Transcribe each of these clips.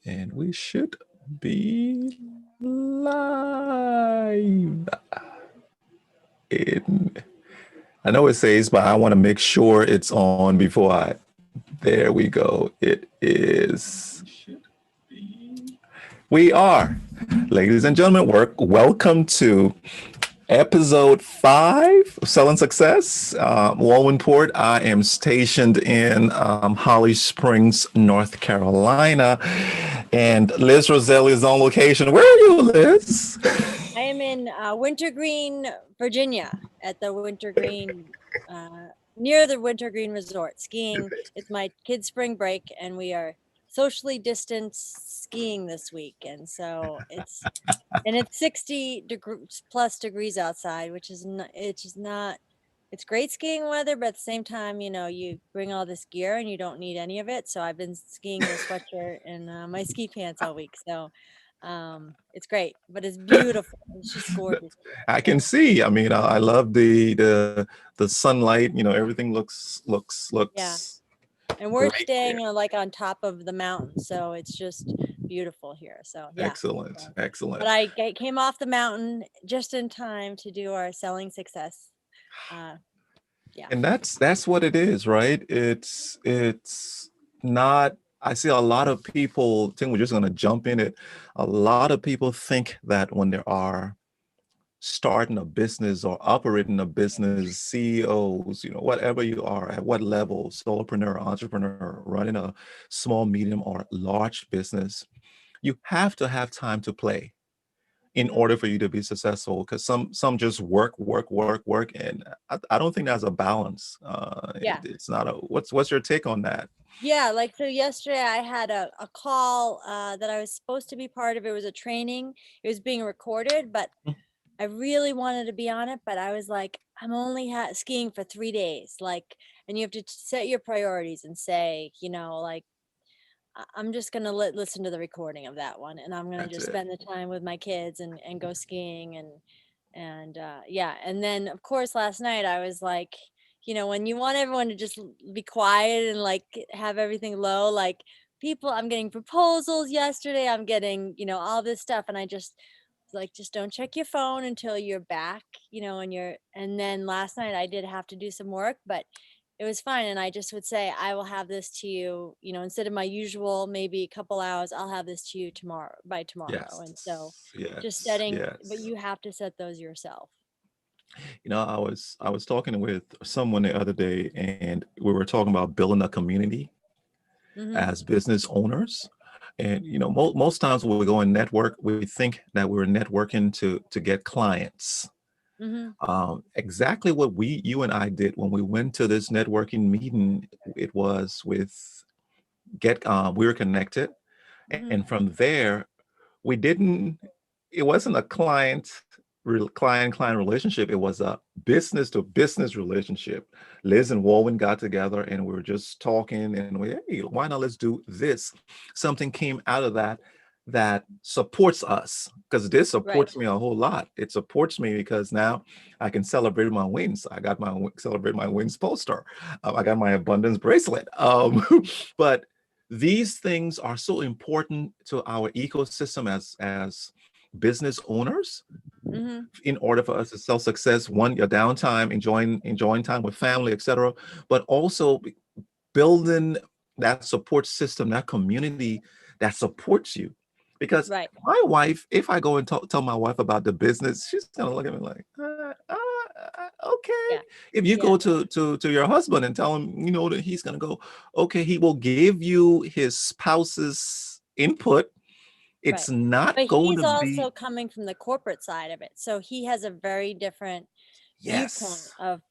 And we should be live. In, I know it says, but I want to make sure it's on before I. There we go. It is. We are. Ladies and gentlemen, welcome to episode 5 of Selling Success. Wulwyn, Porte. I am stationed in Holly Springs, North Carolina. And Liz Rossilli is on location. Where are you, Liz? I am in Wintergreen, Virginia, at the Wintergreen, near the Wintergreen Resort, skiing. It's my kids' spring break, and we are socially distanced skiing this week. And so it's 60 plus degrees outside, which is not, it's great skiing weather, but at the same time, you bring all this gear and you don't need any of it. So I've been skiing in a sweatshirt and my ski pants all week. So it's great, but it's beautiful. It's just gorgeous. I can see. I mean, I love the sunlight. Everything Yeah. looks And we're great staying there. like on top of the mountain, so it's just beautiful here. So yeah. Excellent, excellent. But I came off the mountain just in time to do our selling success. Yeah. And that's what it is, right? It's not. I see a lot of people think we're just going to jump in it. A lot of people think that when they are starting a business or operating a business, CEOs, whatever you are, at what level, solopreneur, entrepreneur, running a small, medium, or large business, you have to have time to play in order for you to be successful, because some just work, and I don't think that's a balance. Yeah. It's not a. What's your take on that? Yeah, like so yesterday I had a call that I was supposed to be part of. It was a training. It was being recorded, but I really wanted to be on it, but I was like, I'm only skiing for 3 days. Like, and you have to set your priorities and say, like, I'm just going to listen to the recording of that one. And I'm going to That's just it. spend the time with my kids and go skiing. And yeah. And then of course, last night I was like, when you want everyone to just be quiet and like have everything low, like I'm getting proposals yesterday. I'm getting, all this stuff. And I just don't check your phone until you're back, and then last night I did have to do some work, but it was fine. And I just would say, I will have this to you, instead of my usual, maybe a couple hours, I'll have this to you by tomorrow. And so Yes, just yes, setting, but yes. you have to set those yourself. I was talking with someone the other day, and we were talking about building a community Mm-hmm. as business owners. And most times when we go in network, we think that we're networking to get clients. Mm-hmm. Exactly what you and I did when we went to this networking meeting. It was with we were connected, Mm-hmm. and from there, we didn't. It wasn't a client relationship. It was a business to business relationship. Liz and Wulwyn got together, and we were just talking, and hey, why not let's do this? Something came out of that supports us, because this Right. supports me a whole lot. It supports me because now I can celebrate my wins. I got my celebrate my wins poster. I got my abundance bracelet. But these things are so important to our ecosystem as business owners, Mm-hmm. in order for us to sell success. One, your downtime, enjoying time with family, etc., but also building that support system, that community that supports you. Because Right. my wife, if I go and tell my wife about the business, she's gonna look at me like, okay. Yeah. If you Yeah. go to your husband and tell him, that he's gonna go, okay, he will give you his spouse's input. Right. It's not But going he's to also be. coming from the corporate side of it. So he has a very different viewpoint Yes. of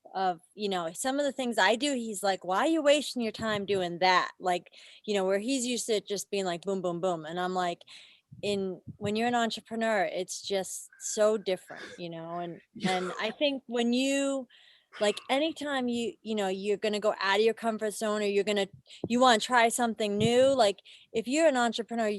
some of the things I do. He's like, why are you wasting your time doing that? Like, where he's used to it just being like boom, boom, boom. And I'm like, when you're an entrepreneur, it's just so different, and I think when you like anytime you're going to go out of your comfort zone, or you want to try something new, like if you're an entrepreneur,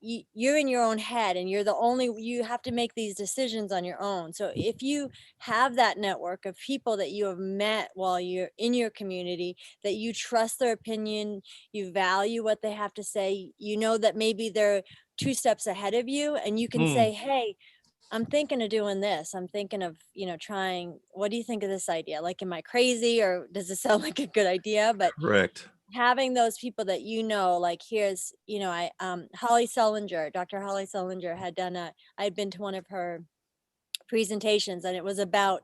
you're in your own head, and you have to make these decisions on your own. So if you have that network of people that you have met while you're in your community, that you trust their opinion, you value what they have to say, you know that maybe they're 2 steps ahead of you, and you can Mm, say, hey, I'm thinking of doing this. I'm thinking of, trying, what do you think of this idea? Like, am I crazy, or does it sound like a good idea? But correct. having those people that, like, here's, Holly Sullinger, Dr. Holly Sullinger I had been to one of her presentations, and it was about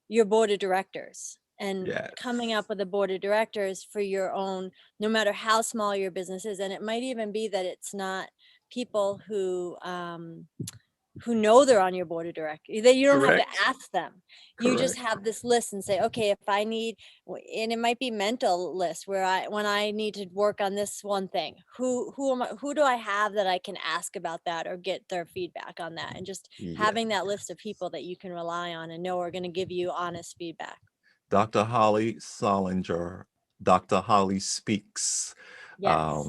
your board of directors and coming up Yes. with a board of directors for your own, no matter how small your business is. And it might even be that it's not people who know they're on your board of directors, that you don't have to Correct. ask them. You just Correct. have this list and say, okay, if I need, and it might be mental list where when I need to work on this one thing, who do I have that I can ask about that or get their feedback on that? And just Yeah. having that list of people that you can rely on and know are going to give you honest feedback. Dr. Holly Solinger, Dr. Holly Speaks. Yes.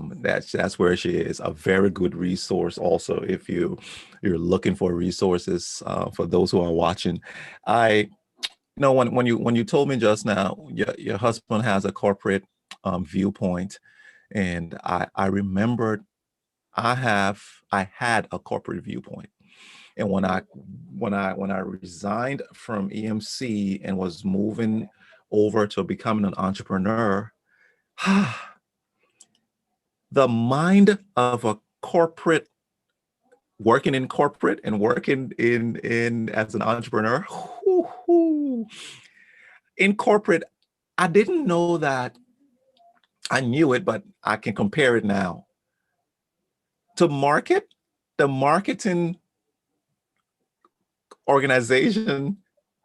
That's where she is. A very good resource. Also, if you're looking for resources for those who are watching, I when you told me just now, your husband has a corporate viewpoint, and I remembered I had a corporate viewpoint. And Mhm. when I resigned from EMC and was moving over to becoming an entrepreneur, the mind of a corporate, working in corporate and working in as an entrepreneur, in corporate, I didn't know that. I knew it, but I can compare it now to market. The marketing organization,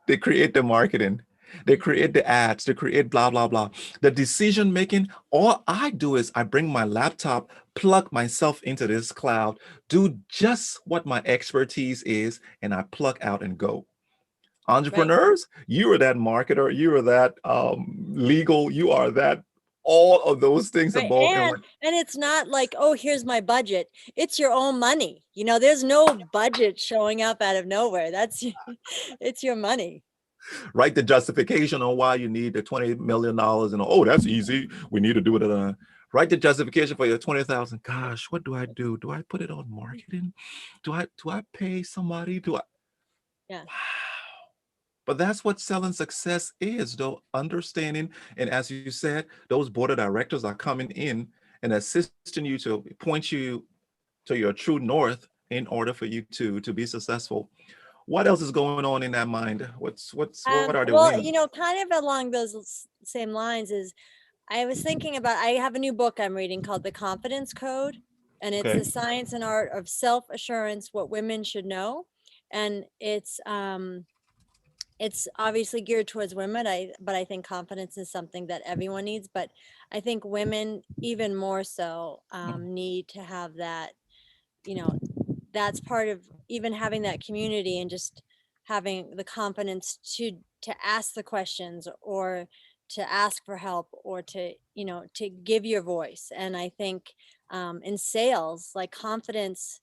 they create the marketing, they create the ads, they create blah, blah, blah. The decision making, all I do is I bring my laptop, plug myself into this cloud, do just what my expertise is, and I plug out and go. Right. Entrepreneurs, you are that marketer, you are that legal, you are that all of those things Right. above and And it's not like, oh, here's my budget. It's your own money. There's no budget showing up out of nowhere. It's your money. write the justification on why you need the $20 million, and oh, that's easy. We need to do it. Write the justification for your 20,000. Gosh, what do I do? Do I put it on marketing? Do I pay somebody? Do I? Yeah. Wow. But that's what selling success is, though, understanding. And as you said, those board of directors are coming in and assisting you to point you to your true north in order for you to be successful. What else is going on in that mind? What are the Well, wins? kind of along those same lines is, I was thinking about, I have a new book I'm reading called The Confidence Code, and it's Okay. the science and art of self-assurance, what women should know. And it's obviously geared towards women. But I think confidence is something that everyone needs, but I think women even more so need to have that, you know, that's part of even having that community, and just having the confidence to ask the questions, or to ask for help, or to give your voice. And I think in sales, like, confidence,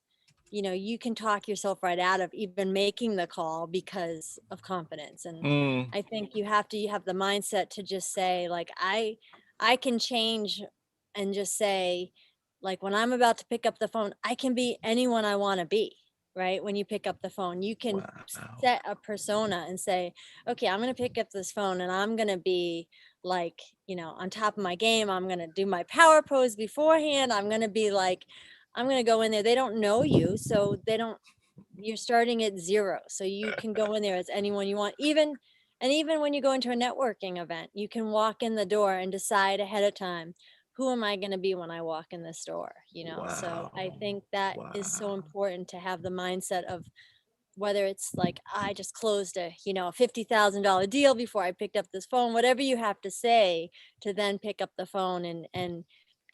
you can talk yourself right out of even making the call because of confidence. And Mm, I think you have the mindset to just say, like, I can change, and just say, like, when I'm about to pick up the phone, I can be anyone I want to be. Right? When you pick up the phone, you can wow. set a persona and say, okay, I'm going to pick up this phone, and I'm going to be, like, on top of my game. I'm going to do my power pose beforehand. I'm going to be like, I'm going to go in there. They don't know you, so they don't, you're starting at zero. So you can go in there as anyone you want. Even when you go into a networking event, you can walk in the door and decide ahead of time, who am I going to be when I walk in this door? So I Wow. think that is so Wow. important, to have the mindset of, whether it's like, I just closed a $50,000 deal before I picked up this phone, whatever you have to say to then pick up the phone and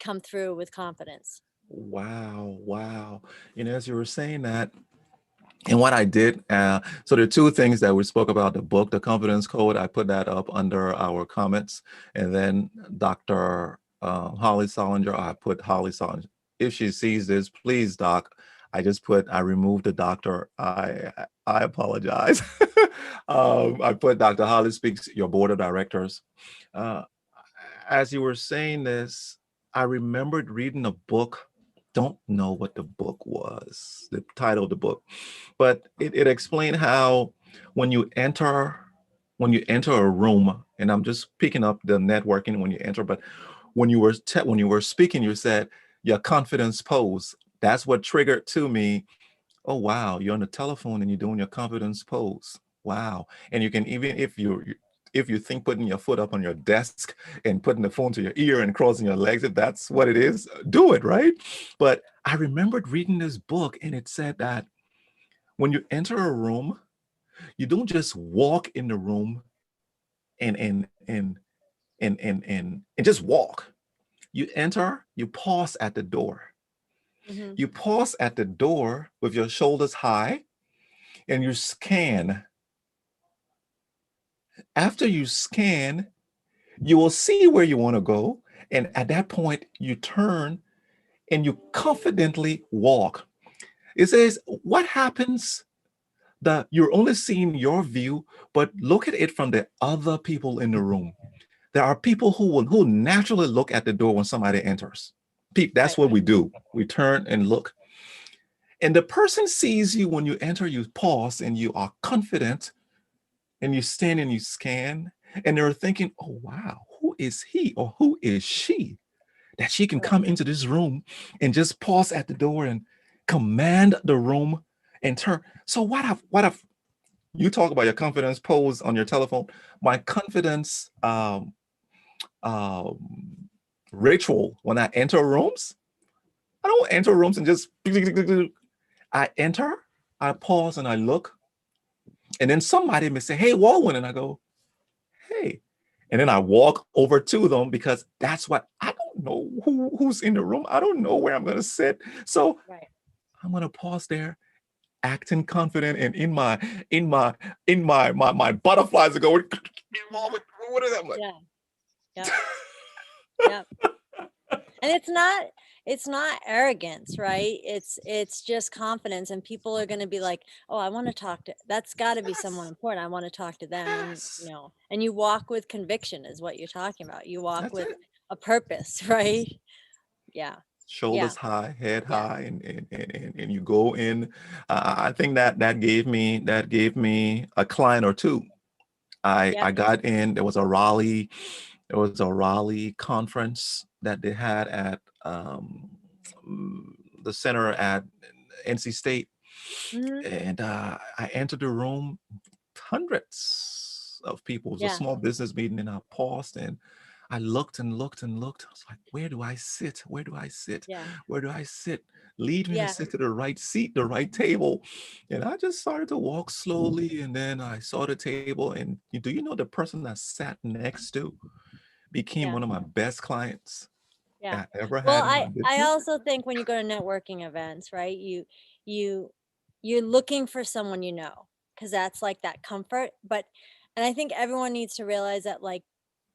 come through with confidence. Wow. Wow. As you were saying that, and what I did, so there are two things that we spoke about: the book, The Confidence Code. I put that up under our comments. And then Dr. Holly Solinger, I put Holly Solinger. If she sees this, please, Doc, I removed the doctor. I apologize. I put Dr. Holly speaks, your board of directors. Uh, as you were saying this, I remembered reading a book. Don't know what the book was, the title of the book, but it explained how when you enter when you enter a room, and I'm just picking up the networking when you enter, but when you were speaking, you said your confidence pose. That's what triggered to me. Oh wow, you're on the telephone and you're doing your confidence pose. Wow. And you can, even if you think putting your foot up on your desk and putting the phone to your ear and crossing your legs, if that's what it is, do it, right? But I remembered reading this book and it said that when you enter a room, you don't just walk in the room and just walk. You enter, you pause at the door. Mhm. You pause at the door with your shoulders high and you scan. After you scan, you will see where you want to go. And at that point, you turn and you confidently walk. It says, what happens that you're only seeing your view, but look at it from the other people in the room. There are people who naturally look at the door when somebody enters. That's Right. what we do. We turn and look. And the person sees you when you enter, you pause and you are confident and you stand and you scan. And they're thinking, oh, wow, who is he or who is she that she can Right. come into this room and just pause at the door and command the room and turn. So what if you talk about your confidence pose on your telephone? My confidence um, ritual when I enter rooms, I don't enter rooms and just, I enter, I pause and I look, and then somebody may say, hey, Wulwyn, and I go, hey. And then I walk over to them because that's what I don't know who's in the room. I don't know where I'm gonna sit. So Right. I'm gonna pause there, acting confident, and in my butterflies are going, what is that? I'm like, Yeah. Yep. Yep. And it's not arrogance, right? It's just confidence, and people are going to be like, oh, I want to talk to, that's got to be someone yes, important, I want to talk to them. And yes, and you walk with conviction is what you're talking about. You walk that's with it. a purpose. Right. Yeah. Yeah. Shoulders high, head Yeah. high, and you go in. I think that gave me a client or two. I Yep. got in. There was a Raleigh conference that they had at mm, the center at NC State, Hmm. and I entered the room, hundreds of people. It was a Yeah. small business meeting, and I paused and I looked and looked and looked. I was like, where do I sit? Where do I sit? Yeah. Where do I sit? Lead me to Yeah. sit to the right seat, the right table. And I just started to walk slowly. And then I saw the table. And do you know the person I sat next to became Yeah. one of my best clients Yeah. I ever Well, had in my I business? also think when you go to networking events, right, you you're looking for someone, because that's like that comfort. But and I think everyone needs to realize that, like,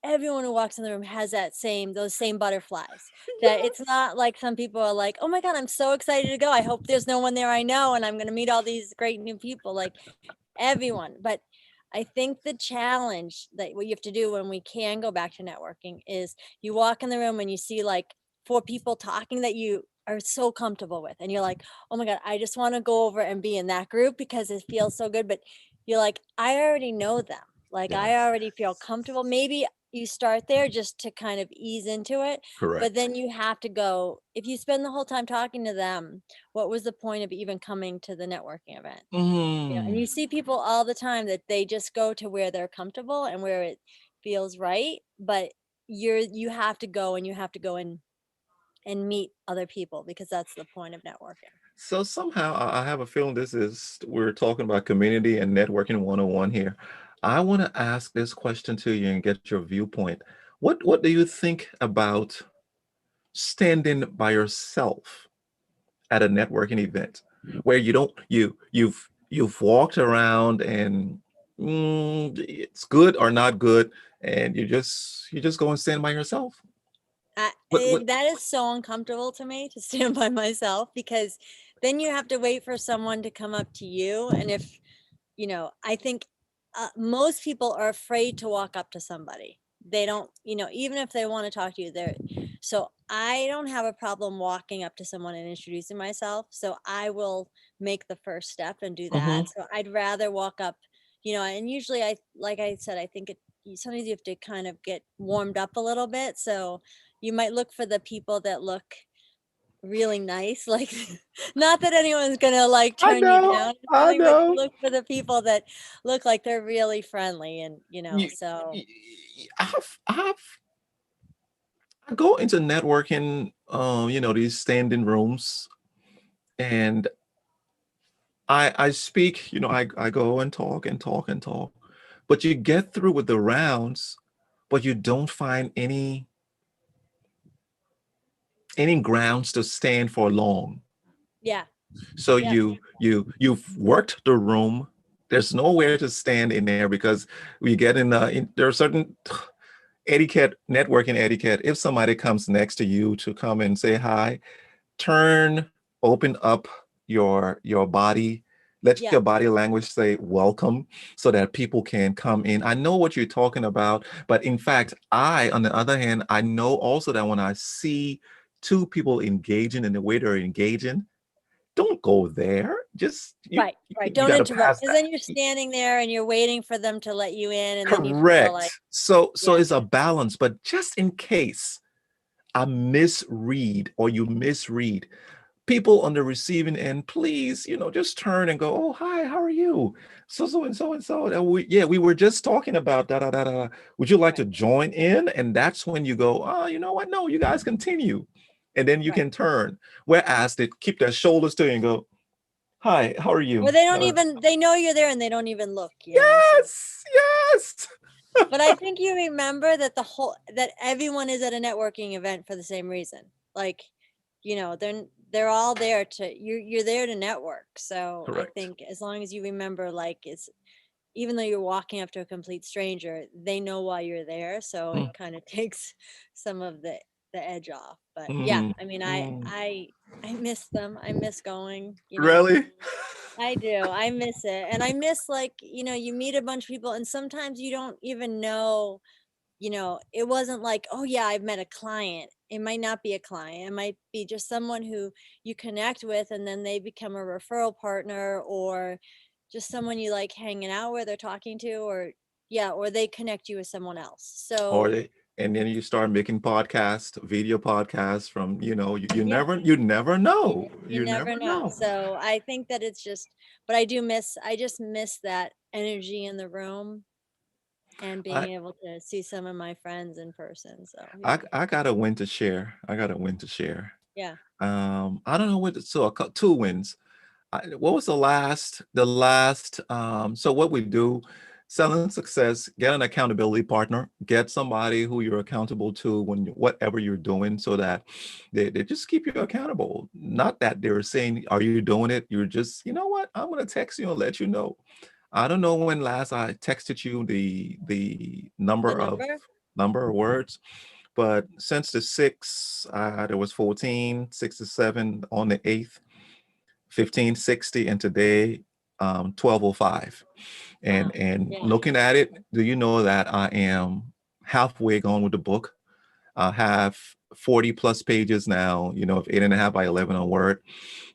everyone who walks in the room has those same butterflies. That it's Yes. not like some people are like, oh my God, I'm so excited to go. I hope there's no one there I know and I'm gonna meet all these great new people. Like, everyone. But I think the challenge that what you have to do when we can go back to networking is you walk in the room and you see like four people talking that you are so comfortable with. And you're like, oh my God, I just want to go over and be in that group because it feels so good. But you're like, I already know them. Like, I Yes. already feel comfortable. Maybe you start there just to kind of ease into it. But Correct. then you have to go, if you spend the whole time talking to them, what was the point of even coming to the networking event? And Mm. you see people all the time that they just go to where they're comfortable and where it feels right. But you have to go, and you have to go in and meet other people, because that's the point of networking. So somehow I have a feeling we're talking about community and networking 101 here. I want to ask this question to you and get your viewpoint. What do you think about standing by yourself at a networking event where you don't you've walked around and it's good or not good, and you just go and stand by yourself? What That is so uncomfortable to me, to stand by myself, because then you have to wait for someone to come up to you. And if, I think most people are afraid to walk up to somebody. They don't, even if they want to talk to you, so I don't have a problem walking up to someone and introducing myself. So I will make the first step and do Mm-hmm. that. So I'd rather walk up, and usually like I said, I think sometimes you have to kind of get warmed up a little bit. So you might look for the people that look really nice, like not that anyone's gonna like I turn you know, down or I something, but you know. look for the people that look like they're really friendly, and You, so I go into networking, these standing rooms, and I speak, I go and talk and talk and talk, but you get through with the rounds, but you don't find any grounds to stand for long. yeah, So yeah, you've worked the room. There's nowhere to stand in there because we get there are certain networking etiquette. If somebody comes next to you to come and say hi, open up your body, let yeah, your body language say welcome so that people can come in. I know what you're talking about, but in fact, on the other hand, I know also that when I see two people engaging in the way they're engaging, don't go there. Just right, right, you don't got to interrupt, pass because that. then you're standing there and you're waiting for them to let you in, and then you feel like, Correct. So yeah, it's a balance, but just in case I misread or you misread, people on the receiving end, please, just turn and go, oh, hi, how are you? So and so and so. And we were just talking about da da da da. Would you like right, to join in? And that's when you go, oh, you know what? No, you guys continue. And then you right. can turn. Whereas they keep their shoulders to you and go, hi, how are Or you? they don't even, they know you're there and they don't even look, so. Yes, yes. But I think you remember that that everyone is at a networking event for the same reason. Like, they're all there you're there to network. So I Correct. think as long as you remember, like, it's, even though you're walking up to a complete stranger, they know why you're there. So it Mm, kind of takes some of the edge off. But yeah, mm, I mean, mm. I miss them. I miss going. Really? I do. I miss it. And I miss, like, you meet a bunch of people and sometimes you don't even know, it wasn't like, oh yeah, I've met a client. It might not be a client. It might be just someone who you connect with and then they become a referral partner, or just someone you like hanging out with or talking to, or yeah, or they connect you with someone else. Or So and then you start making video podcasts from, yeah, you never know. you You never never know. know. So I think that it's just, but I just miss that energy in the room and being I able to see some of my friends in person. So I yeah, I got a win to share. I got a win to share. yeah. I don't know two wins. What was so what we do, selling success, get an accountability partner, get somebody who you're accountable to whatever you're doing, so that they just keep you accountable. Not that they're saying, are you doing it? You're just, you know what, I'm going to text you and let you know. I don't know when last I texted you the The number of words, but since the 6th, there was 14, 67 on the 8th, 1560, and today 1205. wow. And Yeah. looking at it, do you know that I am halfway gone with the book? I have 40 plus pages now, of 8.5 by 11 on Word.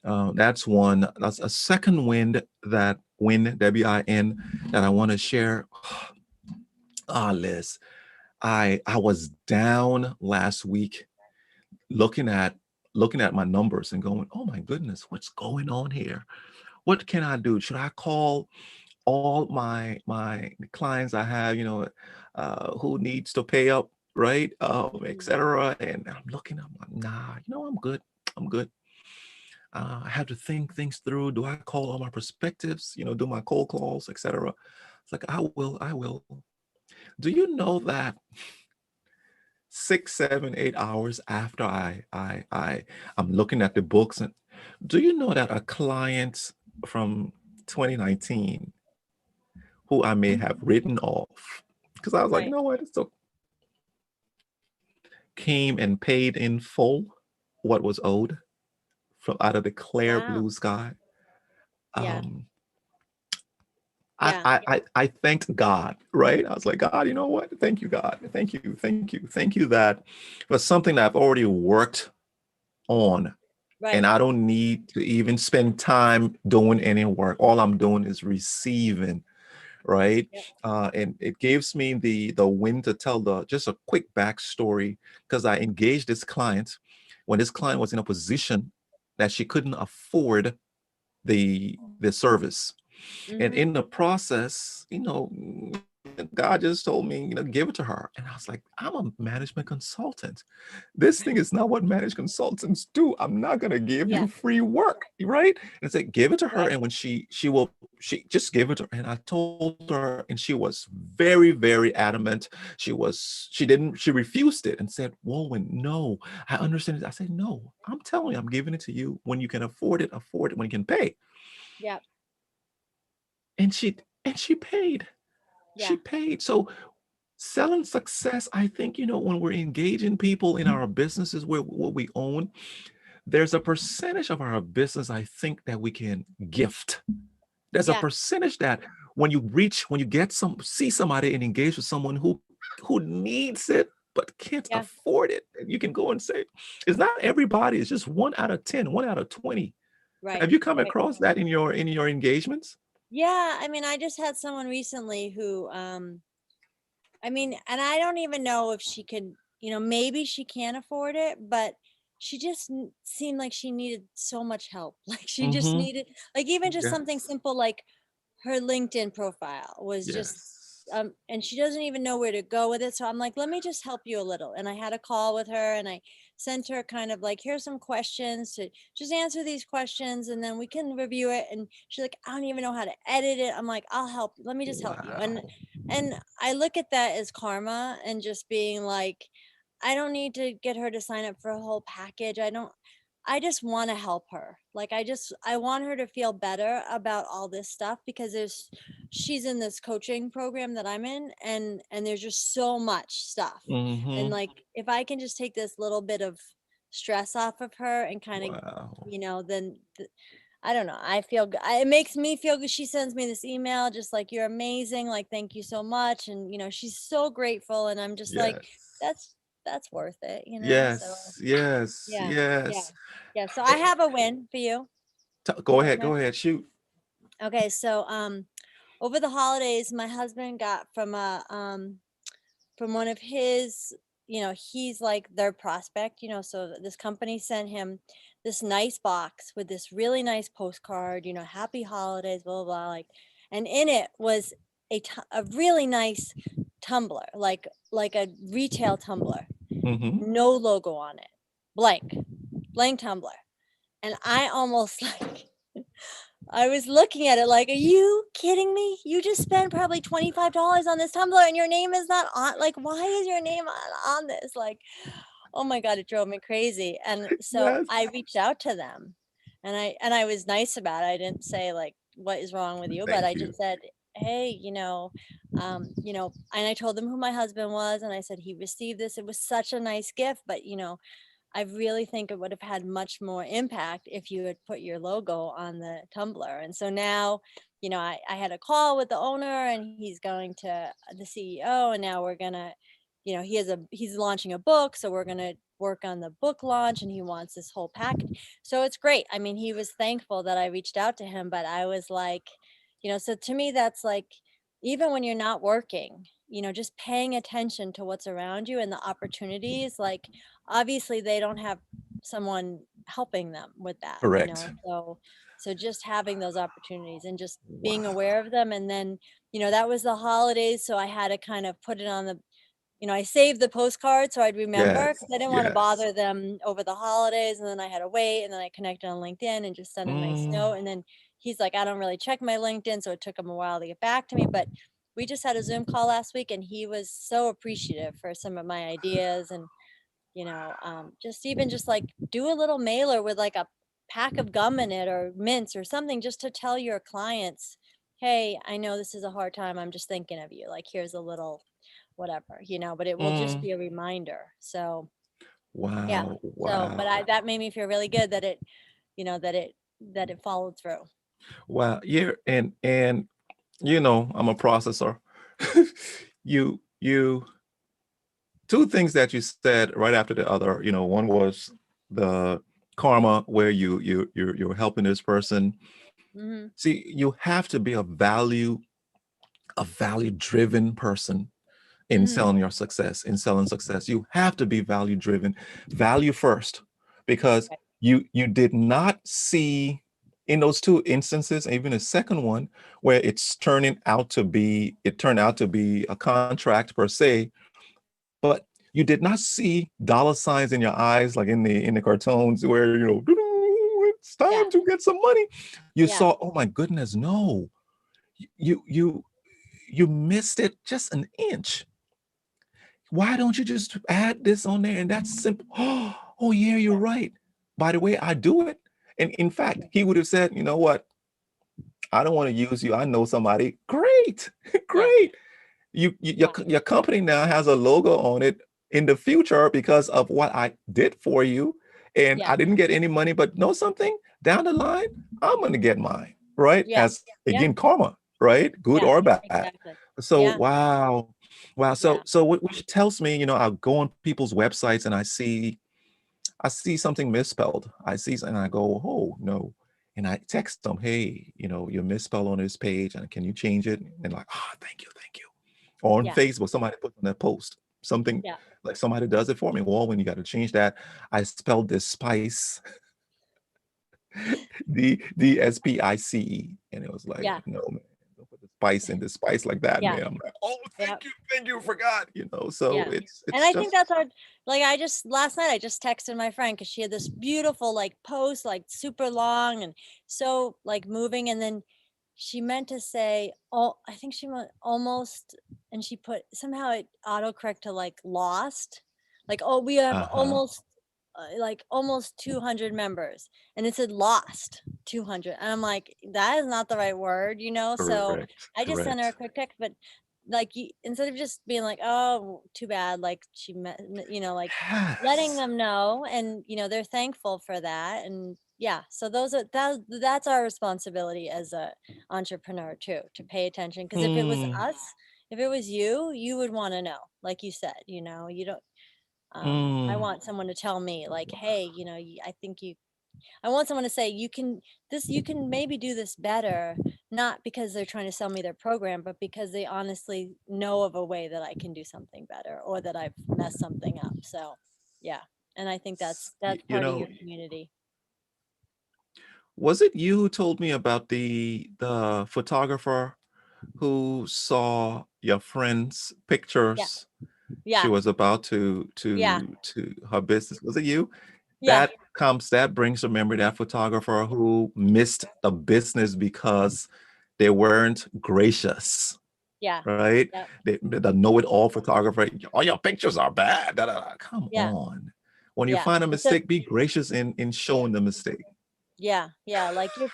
That's one. That's a second win, WIN, that I want to share. Liz, I was down last week looking at my numbers and going, oh my goodness, what's going on here? What can I do? Should I call all my clients I have, who needs to pay up, right, Mhm. etc. And I'm like, nah, I'm good. I'm good. I have to think things through. Do I call all my perspectives? Do my cold calls, etc. It's like, I will. I will. Do you know that 6, 7, 8 hours after I'm looking at the books, and do you know that a client from 2019 who I may have written off, because I was like, you Right. know what, it's so, came and paid in full what was owed from out of the clear Wow. blue sky. Yeah. Um, Yeah. I thanked God, right? I was like, God, you know what? Thank you, God. Thank you that for something that I've already worked on, and Right. I don't need to even spend time doing any work. All I'm doing is receiving, right? Yep. And it gives me the win to tell the just a quick backstory because I engaged this client when this client was in a position that she couldn't afford the service. And Mm-hmm. in the process, God just told me, give it to her. And I was like, I'm a management consultant. This thing is not what managed consultants do. I'm not gonna give Yeah. you free work, right? And it's like, give it to her. Right. And when she just gave it to her. And I told her, and she was very, very adamant. She refused it and said, Wulwyn, no, I understand it. I said, no, I'm telling you, I'm giving it to you when you can afford it when you can pay. Yeah. And she paid. She Yeah. paid. So selling success, I think, when we're engaging people in our businesses where what we own, there's a percentage of our business I think that we can gift. There's a Yeah. percentage that when you see somebody and engage with someone who needs it but can't Yeah. afford it, you can go and say, it's not everybody, it's just 1 out of 10, 1 out of 20. Right. Have you come Right. across that in your engagements? Yeah. I mean, I just had someone recently who, I mean, and I don't even know if she could, maybe she can afford it, but she just seemed like she needed so much help. Like she just Mm-hmm. needed, like even just something Yes. simple like her LinkedIn profile was just Yes. and she doesn't even know where to go with it. So I'm like, let me just help you a little. And I had a call with her and I sent her kind of like, here's some questions to just answer these questions and then we can review it. And she's like, I don't even know how to edit it. I'm like, I'll help. Let me just help you. Wow. And I look at that as karma and just being like, I don't need to get her to sign up for a whole package. I just want to help her. Like I want her to feel better about all this stuff because she's in this coaching program that I'm in and there's just so much stuff. And Mm-hmm. like if I can just take this little bit of stress off of her and kind of, Wow. then I don't know. I feel it makes me feel good. She sends me this email just like you're amazing, like thank you so much and she's so grateful and I'm just like Yes. that's that's worth it. So Yes. Yes. yeah. Yeah. Yes. Yeah. So I Eh, have a win for you. Go You ahead. okay? Go ahead. Shoot. Okay. So over the holidays, my husband got from one of his, he's like their prospect, so this company sent him this nice box with this really nice postcard, happy holidays, blah, blah, blah. Like, and in it was a really nice tumbler, like a retail tumbler, Mm-hmm. no logo on it, blank tumbler. And I almost like, I was looking at it like, are you kidding me? You just spent probably $25 on this tumbler and your name is not on. Like, why is your name on this? Like, oh my God, it drove me crazy. And so Yes. I reached out to them and I was nice about it. I didn't say like, what is wrong with you? But Thank I you. just said, hey, and I told them who my husband was and I said, he received this. It was such a nice gift, but I really think it would have had much more impact if you had put your logo on the tumbler. And so now, I had a call with the owner and he's going to the CEO and now we're going to, he's launching a book. So we're going to work on the book launch and he wants this whole package. So it's great. I mean, he was thankful that I reached out to him, but I was like, so to me, that's like, even when you're not working, just paying attention to what's around you and the opportunities, like, obviously they don't have someone helping them with that, Correct. so just having those opportunities and just being Wow. aware of them. And then that was the holidays, so I had to kind of put it on the, I saved the postcard so I'd remember Yes. because I didn't want to Yes. bother them over the holidays. And then I had to wait. And then I connected on LinkedIn and just sent a nice note. Mm. And then he's like, I don't really check my LinkedIn. So it took him a while to get back to me. But we just had a Zoom call last week and he was so appreciative for some of my ideas. And, just even just like do a little mailer with like a pack of gum in it or mints or something just to tell your clients, hey, I know this is a hard time. I'm just thinking of you. Like, here's a little whatever, but it will just Mm. be a reminder. So yeah. Wow. So, but Wow. that made me feel really good that that it followed through. Wow. Yeah. And I'm a processor. You two things that you said right after the other. One was the karma, where you're helping this person. Hmm. See, you have to be a value driven person in Hmm. selling your success, in selling success. You have to be value driven, value first, because Right. you did not see in those two instances, even a second one, where it turned out to be a contract per se, but you did not see dollar signs in your eyes like in the cartoons where it's Yeah. time to get some money. You Yeah. saw, oh my goodness, no, you you missed it just an inch. Why don't you just add this on there? And that's simple. Oh, yeah, you're Yeah. right. By the way, I do it. And in fact, he would have said, you know what? I don't want to use you. I know somebody. Great. Yeah. Great. Your, Yeah. your company now has a logo on it in the future because of what I did for you. And Yeah. I didn't get any money, but know something? Down the line, I'm going to get mine, right? Yeah. As Yeah. again, karma, right? Good Yeah. or bad. Exactly. So Yeah. wow, wow. So Yeah. which tells me, I'll go on people's websites and I see something misspelled. And I go, oh no. And I text them, hey, you're misspelled on this page, and can you change it? And like, thank you, thank you. Or on Yeah. Facebook, somebody put on that post something Yeah. like somebody does it for me. Well, when you got to change that, I spelled this spice, DSPICE, and it was like, Yeah. no man, don't put the spice in this spice like that, Yeah. man. I'm like, oh, Yeah. thank you, forgot. So Yeah. And it's I think just that's our, like, last night I just texted my friend because she had this beautiful like post, like super long and so like moving. And then she meant to say, oh, I think she meant almost, and she put somehow it autocorrect to like lost. Like, oh, we have uh-huh. almost 200 members. And it said lost 200. And I'm like, that is not the right word, So Correct, I just sent her a correct. quick text, but like instead of just being like, oh, too bad, like she met, like letting Yes. them know, and they're thankful for that. And yeah, so that's our responsibility as a entrepreneur too, to pay attention, because if it was Mm, us, if it was you would want to know, like you said, you don't, I mm. want someone to tell me like, hey, I think I want someone to say, you can maybe do this better, not because they're trying to sell me their program, but because they honestly know of a way that I can do something better, or that I've messed something up. So, yeah. And I think that's You part of know, your community. was it you who told me about the photographer who saw your friend's Yeah. pictures? She Yeah. was about Yeah. to her business. Was it you? Yeah. That brings to memory that photographer who missed a business because they weren't gracious, Yeah. right? Yeah. The know-it-all photographer. All your pictures are bad. Da, da, da. Come Yeah. on. When you Yeah. find a It's a mistake, be gracious in showing the mistake. Yeah. Yeah. Like you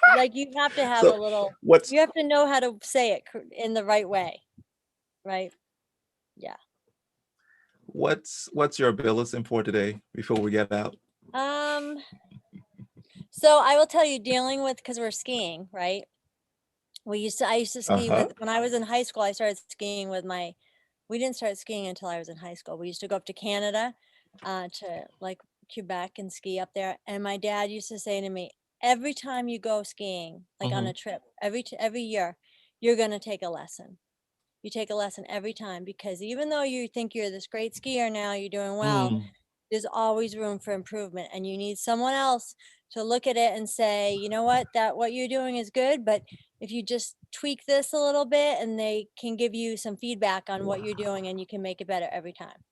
have to have a So little, what's you have to know how to say it in the right way, right? Yeah. what's your ability for today before we get out? Um, so I will tell you, dealing with, because we're skiing, right? I used to ski Uh-huh. with, when I was in high school, I started skiing with we didn't start skiing until I was in high school. We used to go up to Canada, to like Quebec and ski up there. And my dad used to say to me, every time you go skiing, like on Mm-hmm. a trip, every year, you're going to take a lesson. You take a lesson every time, because even though you think you're this great skier now, you're doing well, Mm. there's always room for improvement, and you need someone else to look at it and say, you know what, that what you're doing is good, but if you just tweak this a little bit, and they can give you some feedback on what you're doing, Wow. and you can make it better every time.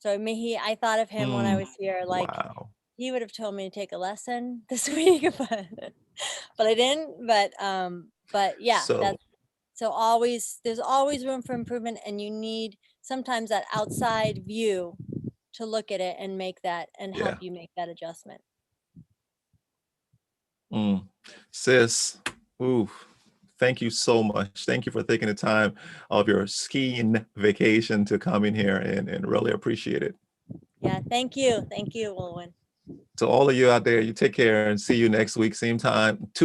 So I thought of him when I Mm. was here, like Wow. he would have told me to take a lesson this week, but I didn't. But yeah, So so there's always room for improvement, and you need sometimes that outside view to look at it and make that, and help yeah. you make that adjustment. Mm. Sis, ooh, thank you so much. Thank you for taking the time of your skiing vacation to come in here and really appreciate it. Yeah, thank you. Thank you, Wulwyn. To all of you out there, you take care and see you next week, same time.